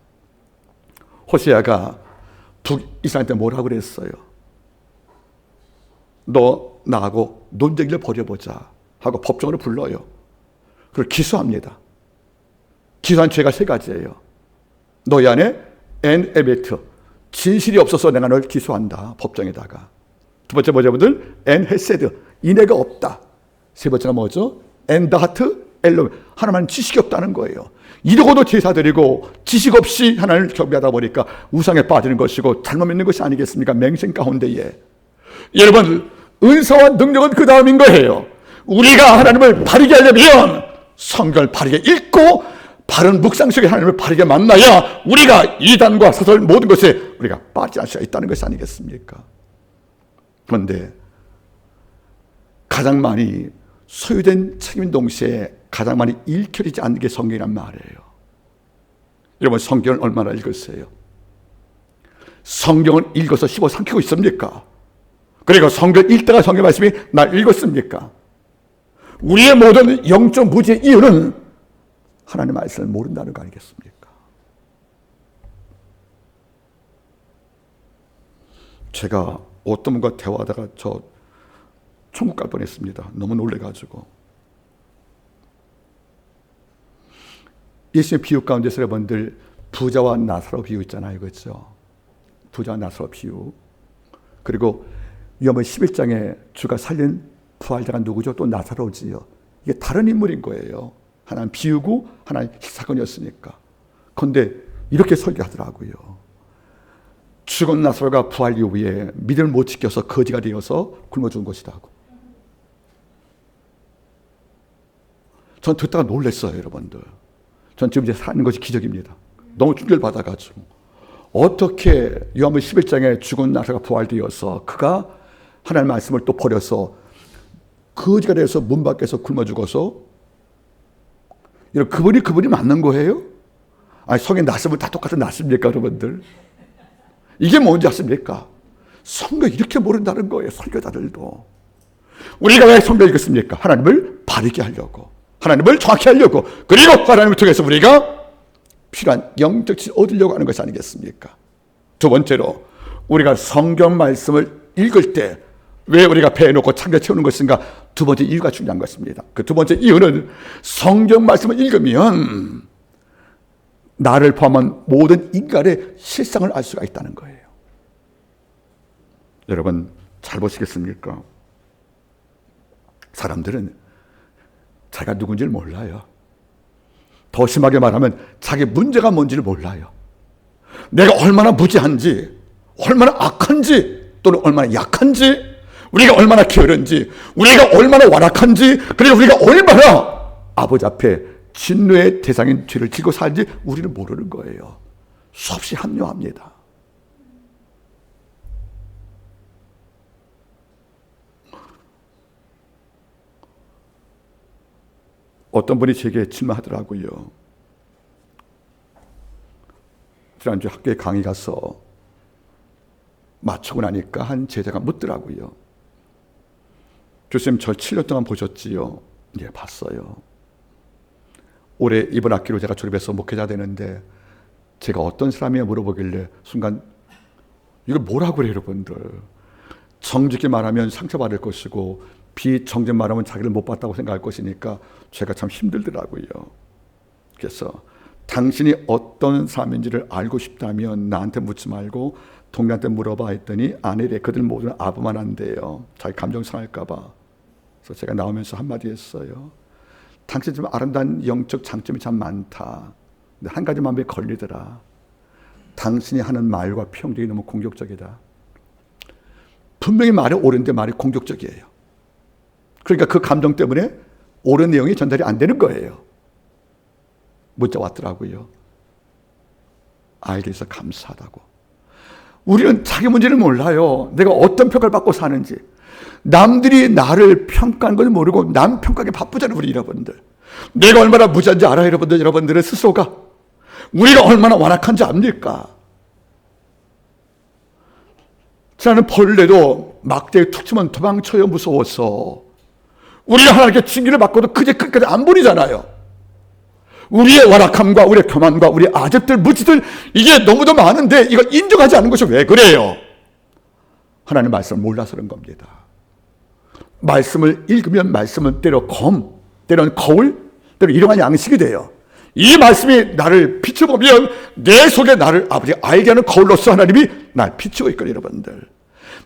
호세아가 북이스라엘한테 뭐라고 그랬어요? 너 나하고 논쟁을 벌여보자 하고 법정으로 불러요. 그걸 기소합니다. 기소한 죄가 세 가지예요. 너희 안에 에베트, 진실이 없어서 내가 널 기소한다, 법정에다가. 두 번째 뭐죠, 여러분들? 헤세드, 인애가 없다. 세 번째가 뭐죠? 다하트, 엘로, 하나만 지식이 없다는 거예요. 이러고도 제사드리고 지식 없이 하나님을 경배하다 보니까 우상에 빠지는 것이고 잘못 믿는 것이 아니겠습니까? 맹생 가운데에. 여러분, 은사와 능력은 그 다음인 거예요. 우리가 하나님을 바르게 하려면 성경을 바르게 읽고 바른 묵상 속에 하나님을 바르게 만나야 우리가 이단과 사설 모든 것에 우리가 빠지지 않을 수 있다는 것이 아니겠습니까? 그런데 가장 많이 소유된 책임인 동시에 가장 많이 읽혀지지 않는 게 성경이란 말이에요. 여러분, 성경을 얼마나 읽었어요? 성경을 읽어서 씹어 삼키고 있습니까? 그리고 성경 읽다가 성경 말씀이 나 읽었습니까? 우리의 모든 영적 무지의 이유는 하나님의 말씀을 모른다는 거 아니겠습니까? 제가 어떤 분과 대화하다가 저 천국 갈 뻔했습니다. 너무 놀래가지고. 예수님의 비유 가운데서 여러분들 부자와 나사로 비유 있잖아요. 그렇죠? 부자와 나사로 비유. 그리고 요한복음 11장에 주가 살린 부활자가 누구죠? 또 나사로지요. 이게 다른 인물인 거예요. 하나는 비유고 하나는 사건이었으니까. 그런데 이렇게 설교하더라고요. 죽은 나사로가 부활 이후에 믿음을 못 지켜서 거지가 되어서 굶어 죽은 것이라고. 전 듣다가 놀랐어요, 여러분들. 전 지금 이제 사는 것이 기적입니다. 너무 충격받아가지고. 어떻게 요한복음 11장에 죽은 나사로가 부활되어서 그가 하나님의 말씀을 또 버려서 거지가 돼서 문 밖에서 굶어 죽어서 그분이 맞는 거예요? 아니, 성의 낫습을 다 똑같은 낫습니까, 여러분들? 이게 뭔지 아십니까? 성경 이렇게 모른다는 거예요, 설교자들도. 우리가 왜 성경 읽었습니까? 하나님을 바르게 하려고, 하나님을 정확히 하려고, 그리고 하나님을 통해서 우리가 필요한 영적 지식을 얻으려고 하는 것이 아니겠습니까? 두 번째로, 우리가 성경 말씀을 읽을 때 왜 우리가 배에 놓고 창자 채우는 것인가? 두 번째 이유가 중요한 것입니다. 그 두 번째 이유는 성경 말씀을 읽으면 나를 포함한 모든 인간의 실상을 알 수가 있다는 거예요. 여러분 잘 보시겠습니까? 사람들은 자기가 누군지를 몰라요. 더 심하게 말하면 자기 문제가 뭔지를 몰라요. 내가 얼마나 무지한지, 얼마나 악한지, 또는 얼마나 약한지, 우리가 얼마나 게으른지, 우리가 얼마나 완악한지, 그리고 우리가 얼마나 아버지 앞에 진노의 대상인 죄를 지고 살지 우리는 모르는 거예요. 수없이 합리화합니다. 어떤 분이 제게 질문하더라고요. 지난주 학교에 강의 가서 마치고 나니까 한 제자가 묻더라고요. 교수님, 저 7년 동안 보셨지요? 예, 봤어요. 올해 이번 학기로 제가 졸업해서 목회자 되는데 제가 어떤 사람이에요? 물어보길래 순간 이걸 뭐라고 그래요, 여러분들? 정직히 말하면 상처받을 것이고 비정직 말하면 자기를 못 봤다고 생각할 것이니까 제가 참 힘들더라고요. 그래서 당신이 어떤 사람인지를 알고 싶다면 나한테 묻지 말고 동료한테 물어봐 했더니 아내래. 그들 모두는 아부만 한대요. 자기 감정 상할까 봐. 그래서 제가 나오면서 한마디 했어요. 당신 좀 아름다운 영적 장점이 참 많다. 근데 한 가지만 왜 걸리더라. 당신이 하는 말과 표현이 너무 공격적이다. 분명히 말이 옳은데 말이 공격적이에요. 그러니까 그 감정 때문에 옳은 내용이 전달이 안 되는 거예요. 문자 왔더라고요. 아이들에서 감사하다고. 우리는 자기 문제를 몰라요. 내가 어떤 평가를 받고 사는지. 남들이 나를 평가하는 걸 모르고 남 평가하기 바쁘잖아요. 우리 여러분들. 내가 얼마나 무지한지 알아요. 여러분들의 스스로가. 우리가 얼마나 완악한지 압니까? 지나는 벌레도 막대에 툭 치면 도망쳐요. 무서워서. 우리가 하나님께 징계를 받고도 그제 끝까지 안 버리잖아요. 우리의 완악함과 우리의 교만과 우리의 아집들 무지들 이게 너무도 많은데 이걸 인정하지 않는 것이 왜 그래요? 하나님 말씀을 몰라서 그런 겁니다. 말씀을 읽으면 말씀은 때로 검, 때로는 거울, 때로 일용할 양식이 돼요. 이 말씀이 나를 비춰보면 내 속에 나를 아버지 알게 하는 거울로서 하나님이 날 비추고 있거든요. 여러분들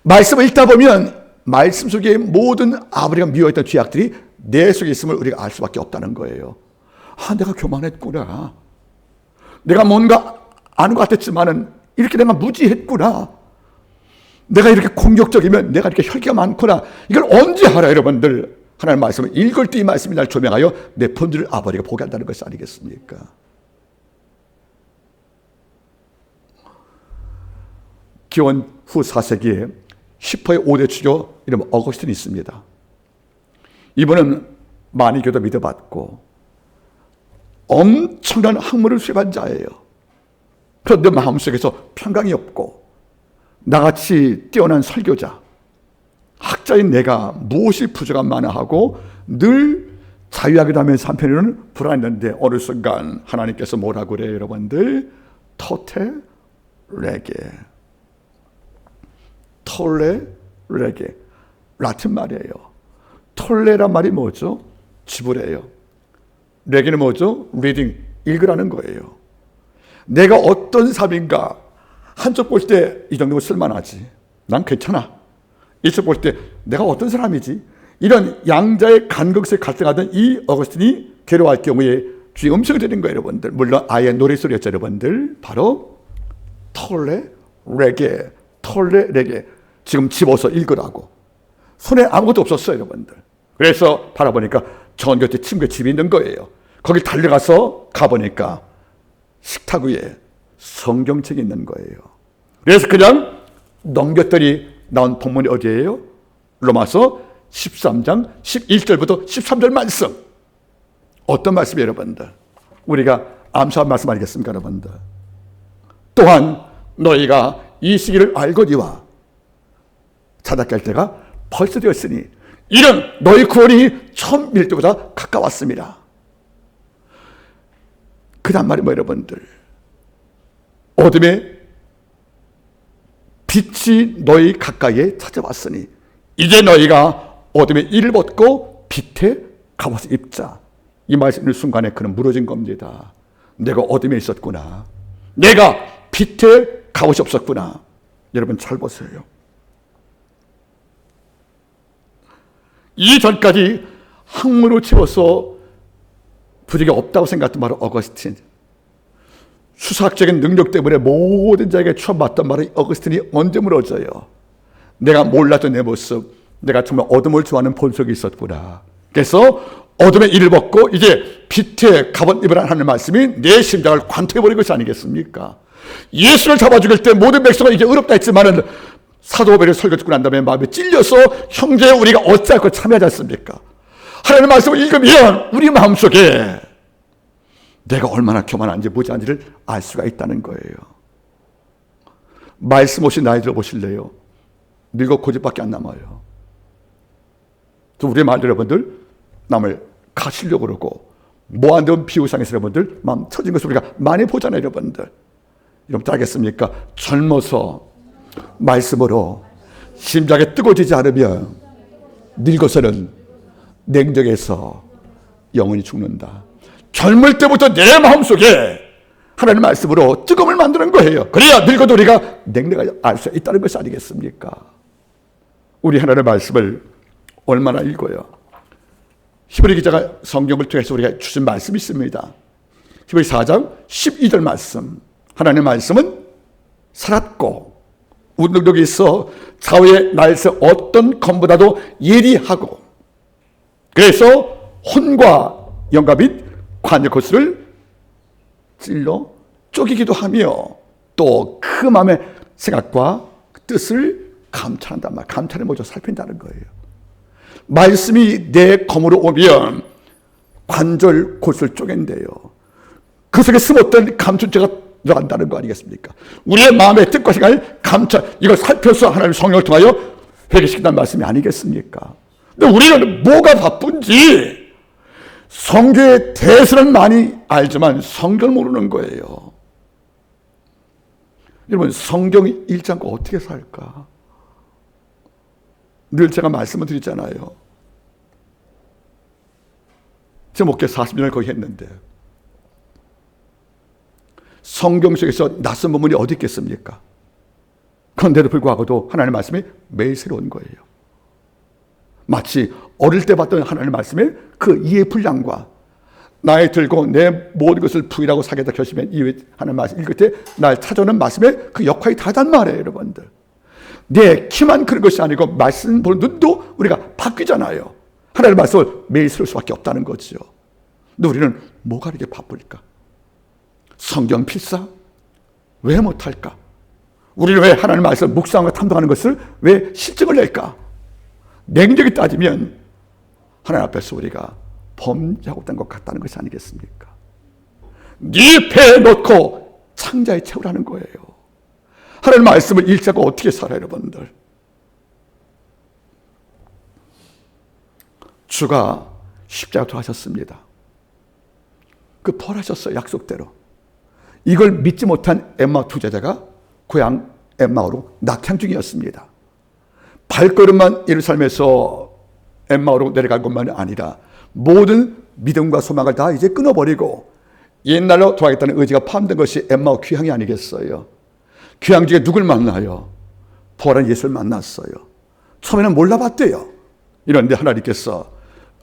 말씀을 읽다 보면 말씀 속에 모든 아버지가 미워했던 죄악들이 내 속에 있음을 우리가 알 수밖에 없다는 거예요. 아, 내가 교만했구나. 내가 뭔가 아는 것 같았지만은 이렇게 내가 무지했구나. 내가 이렇게 공격적이면 내가 이렇게 혈기가 많구나. 이걸 언제 알아요, 여러분들? 하나님 말씀을 읽을 때 이 말씀이 날 조명하여 내 본질을 아버지가 보게 한다는 것이 아니겠습니까? 기원 후 4세기에 10호의 5대 주교 이름 어거스틴이 있습니다. 이분은 많이 교도 믿어봤고 엄청난 학문을 수입한 자예요. 그런데 마음속에서 평강이 없고 나같이 뛰어난 설교자, 학자인 내가 무엇이 부족한 마나하고 늘 자유하게 하면서 한편으로는 불안했는데 어느 순간 하나님께서 뭐라고 그래요, 여러분들? 토테레게. 톨레레게. 라틴 말이에요. 톨레란 말이 뭐죠? 지불이에요. 레게는 뭐죠? 리딩, 읽으라는 거예요. 내가 어떤 삶인가 한쪽 볼 때 이 정도면 쓸만하지. 난 괜찮아. 이쪽 볼 때 내가 어떤 사람이지? 이런 양자의 간극에 갈등하던 이 어거스틴이 괴로워할 경우에 주의 음성이 되는 거예요, 여러분들. 물론 아예 노래소리였죠, 여러분들. 바로 톨레레게, 톨레레게. 지금 집어서 읽으라고. 손에 아무것도 없었어요, 여러분들. 그래서 바라보니까 전 곁에 친구의 집이 있는 거예요. 거기 달려가서 가보니까 식탁 위에 성경책이 있는 거예요. 그래서 그냥 넘겼더니 나온 본문이 어디예요? 로마서 13장 11절부터 13절 말씀. 어떤 말씀이에요, 여러분들? 우리가 암송한 말씀 아니겠습니까, 여러분들? 또한 너희가 이 시기를 알거니와 자답게 할 때가 벌써 되었으니 이는 너희 구원이 처음 밀 때보다 가까웠습니다. 그 다음 말이 뭐, 여러분들? 어둠의 빛이 너희 가까이에 찾아왔으니 이제 너희가 어둠의 일을 벗고 빛에 가와서 입자. 이 말씀을 순간에 그는 무너진 겁니다. 내가 어둠에 있었구나. 내가 빛에 가옷이 없었구나. 여러분 잘 보세요. 이전까지 학문으로 치워서 부족이 없다고 생각했던 바로 어거스틴. 수사학적인 능력 때문에 모든 자에게 추천받던 바로 어거스틴이 언제 무너져요? 내가 몰랐던 내 모습, 내가 정말 어둠을 좋아하는 본성이 있었구나. 그래서 어둠의 일을 벗고 이제 빛의 갑옷 입으라는 하나님의 말씀이 내 심장을 관통해버린 것이 아니겠습니까? 예수를 잡아 죽일 때 모든 백성은 이게 어렵다 했지만은 사도 바울의 설교 듣고 난 다음에 마음에 찔려서 형제 우리가 어찌할까 참여하지 않습니까? 하나님의 말씀을 읽으면 우리 마음속에 내가 얼마나 교만한지 무지한지를 알 수가 있다는 거예요. 말씀 없이 나이 들어보실래요? 늙어 고집밖에 안 남아요. 또 우리의 말들 여러분들 남을 가시려고 그러고 뭐 안 되면 비우상에서 여러분들 마음 터진 것을 우리가 많이 보잖아요, 여러분들. 여러분 알겠습니까? 젊어서 말씀으로 심장에 뜨거워지지 않으면 늙어서는 냉정해서 영원히 죽는다. 젊을 때부터 내 마음속에 하나님의 말씀으로 뜨거움을 만드는 거예요. 그래야 늙어도 우리가 냉랭하지 알 수 있다는 것이 아니겠습니까? 우리 하나님의 말씀을 얼마나 읽어요? 히브리 기자가 성경을 통해서 우리가 주신 말씀이 있습니다. 히브리 4장 12절 말씀. 하나님의 말씀은 살았고 운동력이 있어 좌우의 날새 어떤 검보다도 예리하고, 그래서 혼과 영과 및 관의 고수를 찔러 쪼개기도 하며 또 그 마음의 생각과 뜻을 감찰한단 말. 감찰이 뭐죠? 살핀다는 거예요. 말씀이 내 검으로 오면 관절 고수를 쪼갠대요. 그 속에 숨었던 감춘죄가 들어간다는 거 아니겠습니까? 우리의 마음의 뜻과 생각을 감찰, 이걸 살펴서 하나님의 성령을 통하여 회개시킨다는 말씀이 아니겠습니까? 근데 우리는 뭐가 바쁜지 성경의 대수는 많이 알지만 성경을 모르는 거예요. 여러분, 성경 읽지 않고 어떻게 살까? 늘 제가 말씀을 드리잖아요. 제 목회 40년을 거의 했는데 성경 속에서 낯선 부분이 어디 있겠습니까? 그런데도 불구하고도 하나님의 말씀이 매일 새로운 거예요. 마치 어릴 때 봤던 하나님의 말씀의 그 이해 분량과 나의 들고 내 모든 것을 부인하고 사겠다 결심한 이후에 하나님의 말씀 읽을 때 날 찾아오는 말씀의 그 역할이 다르단 말이에요, 여러분들. 내 키만 그런 것이 아니고 말씀 보는 눈도 우리가 바뀌잖아요. 하나님의 말씀을 매일 쓸 수밖에 없다는 거죠. 근데 우리는 뭐가 이렇게 바쁠까? 성경 필사? 왜 못할까? 우리는 왜 하나님의 말씀을 묵상하고 탐독하는 것을 왜 실증을 낼까? 냉정히 따지면 하나님 앞에서 우리가 범죄하고 있다는 것 같다는 것이 아니겠습니까? 네 배에 놓고 창자에 채우라는 거예요. 하나님 말씀을 읽지 않고 어떻게 살아요, 여러분들? 주가 십자가 돌아가셨습니다. 그 벌하셨어요, 약속대로. 이걸 믿지 못한 엠마오 투자자가 고향 엠마오로 낙향 중이었습니다. 발걸음만 예루살렘에서 엠마오로 내려간 것만이 아니라 모든 믿음과 소망을 다 이제 끊어버리고 옛날로 돌아가겠다는 의지가 파함된 것이 엠마오 귀향이 아니겠어요? 귀향 중에 누굴 만나요? 부활한 예수를 만났어요. 처음에는 몰라봤대요. 이런데 하나님께서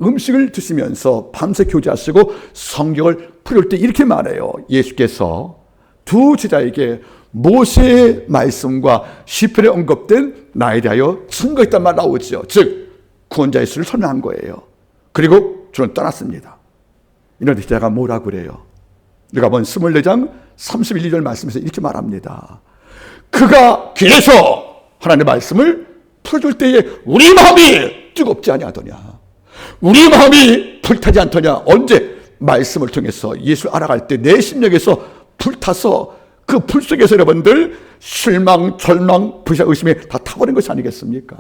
음식을 드시면서 밤새 교제하시고 성경을 풀을 때 이렇게 말해요. 예수께서 두 제자에게 모세의 말씀과 시편에 언급된 나에 대하여 증거했단 말 나오죠. 즉 구원자 예수를 설명한 거예요. 그리고 주는 떠났습니다. 이런데 제자가 뭐라 그래요? 누가복음 24장 31, 2절 말씀에서 이렇게 말합니다. 그가 길에서 하나님의 말씀을 풀어줄 때에 우리 마음이 뜨겁지 아니하더냐? 우리 마음이 불타지 않더냐? 언제? 말씀을 통해서 예수를 알아갈 때 내 심령에서 불타서 그 불 속에서 여러분들 실망, 절망, 불신, 의심이 다 타버린 것이 아니겠습니까?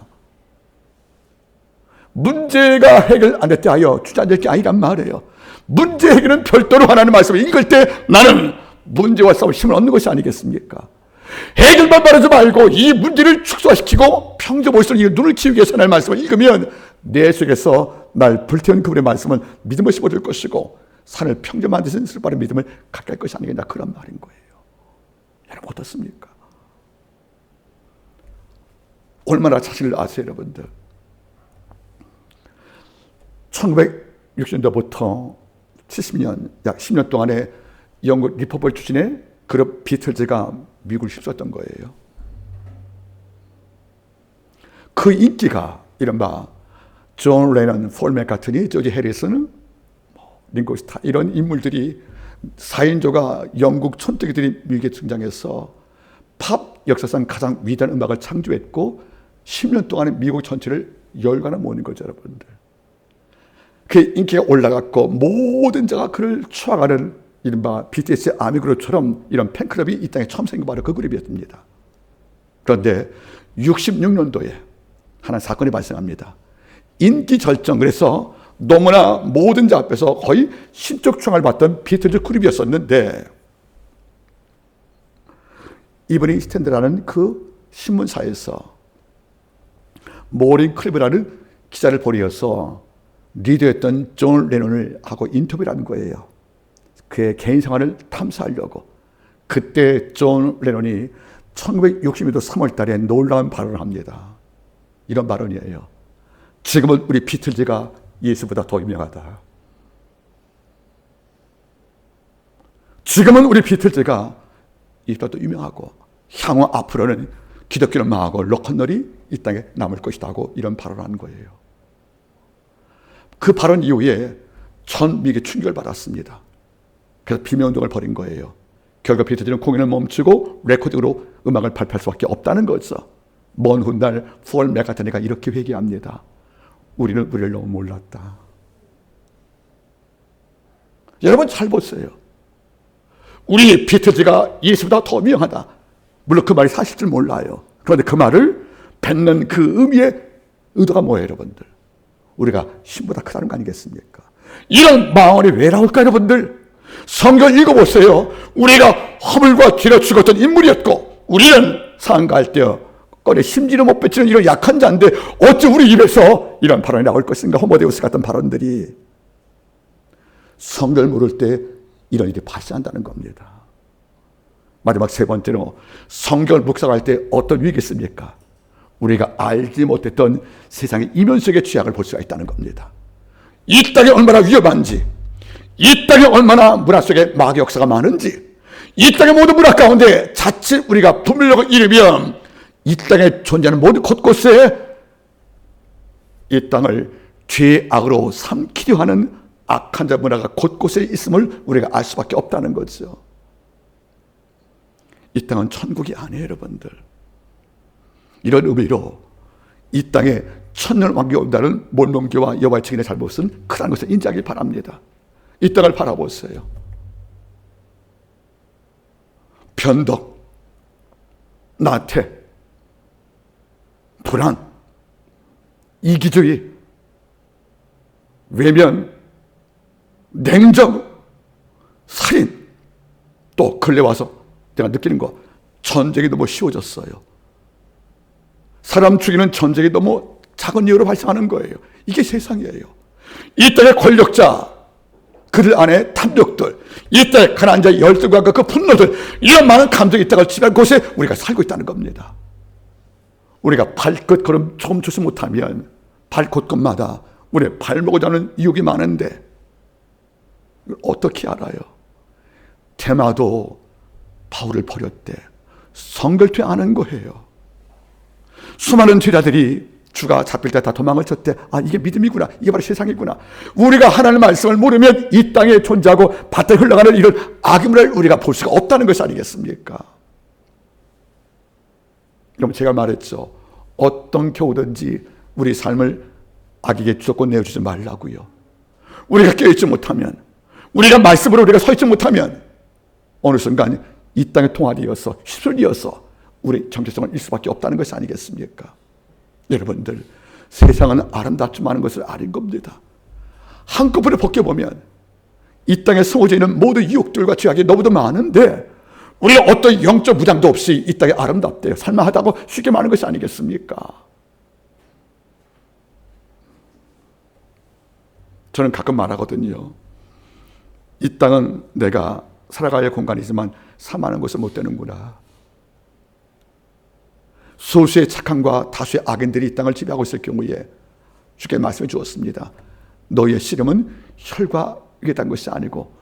문제가 해결 안 됐다 하여 주저앉을 게 아니란 말이에요. 문제 해결은 별도로 하나님의 말씀을 읽을 때 나는 문제와 싸울 힘을 얻는 것이 아니겠습니까? 해결만 바라지 말고 이 문제를 축소화시키고 평정 올수록 눈을 치우기 위해서 하나님의 말씀을 읽으면 내 속에서 날 불태운 그분의 말씀은 믿음을 심어줄 것이고 산을 평정 만드신 슬바른 믿음을 갖게 할 것이 아니겠냐, 그런 말인 거예요. 여러분 어떻습니까? 얼마나 자신을 아세요, 여러분들? 1960년대부터 70년, 약 10년 동안에 영국 리퍼블 출신의 그룹 비틀즈가 미국을 휩쓸었던 거예요. 그 인기가 이른바 존 레넌, 폴 맥카트니, 조지 해리슨, 링고 스타 이런 인물들이 4인조가 영국 촌뜨기들이 미국에 등장해서 팝 역사상 가장 위대한 음악을 창조했고 10년 동안에 미국 전체를 열관에 모으는 거죠, 여러분들. 그 인기가 올라갔고 모든 자가 그를 추앙하는 이른바 BTS의 아미그룹처럼 이런 팬클럽이 이 땅에 처음 생긴 바로 그 그룹이었습니다. 그런데 66년도에 하나의 사건이 발생합니다. 인기 절정, 그래서 너무나 모든 자 앞에서 거의 신적 추앙을 받던 비틀즈 그룹이었었는데 이브닝 스탠드라는 그 신문사에서 모린 클리브라는 기자를 보내어서 리더였던 존 레논을 하고 인터뷰를 한 거예요. 그의 개인 생활을 탐사하려고. 그때 존 레논이 1962년 3월 달에 놀라운 발언을 합니다. 이런 발언이에요. 지금은 우리 비틀즈가 예수보다 더 유명하다. 지금은 우리 비틀즈가 예수보다 더 유명하고 향후 앞으로는 기독교는 망하고 로큰롤이 이 땅에 남을 것이라고 이런 발언을 한 거예요. 그 발언 이후에 전 미국이 충격을 받았습니다. 그래서 비명운동을 벌인 거예요. 결국 비틀즈는 공연을 멈추고 레코딩으로 음악을 발표할 수밖에 없다는 거죠. 먼 훗날 폴 맥카트니가 이렇게 회개합니다. 우리는 우리를 너무 몰랐다. 여러분 잘 보세요. 우리 비틀즈가 예수보다 더 유명하다. 물론 그 말이 사실 줄 몰라요. 그런데 그 말을 뱉는 그 의미의 의도가 뭐예요, 여러분들? 우리가 신보다 크다는 거 아니겠습니까? 이런 망언이 왜 나올까, 여러분들? 성경 읽어보세요. 우리가 허물과 뒤로 죽었던 인물이었고, 우리는 상가할 때 꺼내 심지를 못 뱉치는 이런 약한 자인데 어찌 우리 입에서 이런 발언이 나올 것인가? 호모데우스 같은 발언들이. 성경을 모를 때 이런 일이 발생한다는 겁니다. 마지막 세 번째로 성경을 묵상할 때 어떤 위기가 있습니까? 우리가 알지 못했던 세상의 이면속의 죄악을 볼 수가 있다는 겁니다. 이 땅이 얼마나 위험한지, 이 땅에 얼마나 문화 속에 마귀 역사가 많은지, 이 땅의 모든 문화 가운데 자칫 우리가 분별력을 잃으면 이 땅에 존재하는 모든 곳곳에 이 땅을 죄악으로 삼키려 하는 악한 자 문화가 곳곳에 있음을 우리가 알 수밖에 없다는 거죠. 이 땅은 천국이 아니에요, 여러분들. 이런 의미로 이 땅에 천년 왕국이 온다는 몰몬교와 여호와의 증인의 잘못은 크다는 것을 인지하길 바랍니다. 이 땅을 바라보세요. 변덕, 나태, 불안, 이기주의, 외면, 냉정, 살인, 또 근래 와서 내가 느끼는 거, 전쟁이 너무 쉬워졌어요. 사람 죽이는 전쟁이 너무 작은 이유로 발생하는 거예요. 이게 세상이에요. 이 땅의 권력자, 그들 안에 탐욕들, 이 땅의 가난한 자의 열등과 그 분노들, 이런 많은 감정이 이 땅을 지배한 곳에 우리가 살고 있다는 겁니다. 우리가 발끝 걸음 조금 조심 못하면 발곳곳마다 우리의 발목을 잡는 유혹이 많은데 어떻게 알아요? 데마도 바울을 버렸대. 성결 퇴하는 거예요. 수많은 제자들이 주가 잡힐 때 다 도망을 쳤대. 아, 이게 믿음이구나. 이게 바로 세상이구나. 우리가 하나님의 말씀을 모르면 이 땅에 존재하고 밭에 흘러가는 이런 악의물을 우리가 볼 수가 없다는 것이 아니겠습니까? 여러분, 제가 말했죠. 어떤 겨우든지 우리 삶을 악에게 주도권 내어주지 말라고요. 우리가 깨어있지 못하면, 우리가 말씀으로 우리가 서 있지 못하면 어느 순간 이 땅의 통화리여서 휘슬이어서 우리 정체성을 잃을 수밖에 없다는 것이 아니겠습니까? 여러분들, 세상은 아름답지 않은 것을 아는 겁니다. 한꺼번에 벗겨보면 이 땅에 숨어져 있는 모든 유혹들과 죄악이 너무도 많은데 우리가 어떤 영적 무장도 없이 이 땅에 아름답대요. 살만하다고 쉽게 말하는 것이 아니겠습니까? 저는 가끔 말하거든요. 이 땅은 내가 살아가야 할 공간이지만 사망하는 것은 못 되는구나. 소수의 착함과 다수의 악인들이 이 땅을 지배하고 있을 경우에 주께 말씀해 주었습니다. 너희의 씨름은 혈과 육에 단 것이 아니고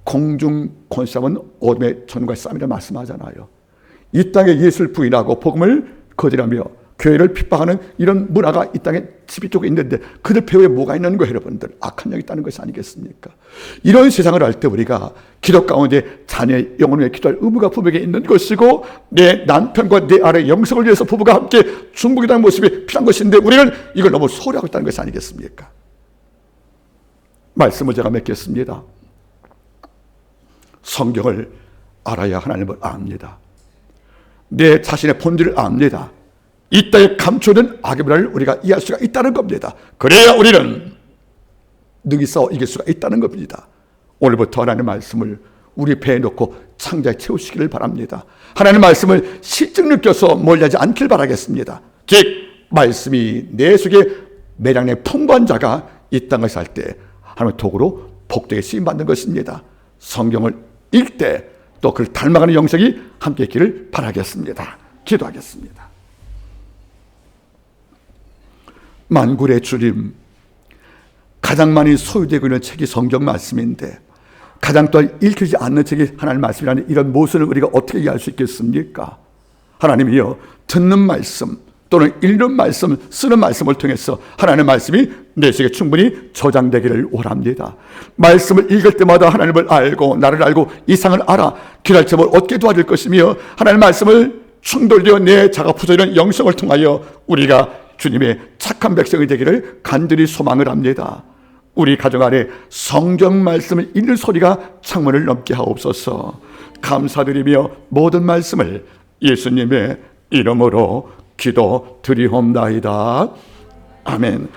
공중 권싸움은 어둠의 전과 싸움이라 말씀하잖아요. 이 땅에 예수를 부인하고 복음을 거절하며 교회를 핍박하는 이런 문화가 이 땅에 지배 쪽에 있는데 그들 배후에 뭐가 있는 거예요, 여러분들? 악한 영이 있다는 것이 아니겠습니까? 이런 세상을 알 때 우리가 기도 가운데 자녀의 영혼을 위해 기도할 의무가 부부에게 있는 것이고 내 남편과 내 아래 영성을 위해서 부부가 함께 중보기도하는 모습이 필요한 것인데 우리는 이걸 너무 소홀히 하고 있다는 것이 아니겠습니까? 말씀을 제가 맺겠습니다. 성경을 알아야 하나님을 압니다. 내 자신의 본질을 압니다. 이 땅에 감춰진 악의 문화를 우리가 이해할 수가 있다는 겁니다. 그래야 우리는 능히 싸워 이길 수가 있다는 겁니다. 오늘부터 하나님의 말씀을 우리 배에 놓고 창자에 채우시기를 바랍니다. 하나님의 말씀을 실증 느껴서 멀리하지 않길 바라겠습니다. 즉 말씀이 내 속에 매량의 풍부한 자가 이 땅을 살 때 하나님의 도구로 복되게 쓰임받는 것입니다. 성경을 읽되 또 그를 닮아가는 영성이 함께 있기를 바라겠습니다. 기도하겠습니다. 만군의 주님, 가장 많이 소유되고 있는 책이 성경 말씀인데 가장 또한 읽히지 않는 책이 하나님 말씀이라는 이런 모순을 우리가 어떻게 이해할 수 있겠습니까? 하나님이여, 듣는 말씀 또는 읽는 말씀, 쓰는 말씀을 통해서 하나님의 말씀이 내 속에 충분히 저장되기를 원합니다. 말씀을 읽을 때마다 하나님을 알고 나를 알고 이상을 알아 길할점을 얻게 도와줄 것이며 하나님의 말씀을 충돌되어 내 자가 부서지는 영성을 통하여 우리가 주님의 착한 백성이 되기를 간절히 소망을 합니다. 우리 가정 안에 성경 말씀을 읽는 소리가 창문을 넘게 하옵소서. 감사드리며 모든 말씀을 예수님의 이름으로 기도드리옵나이다. 아멘.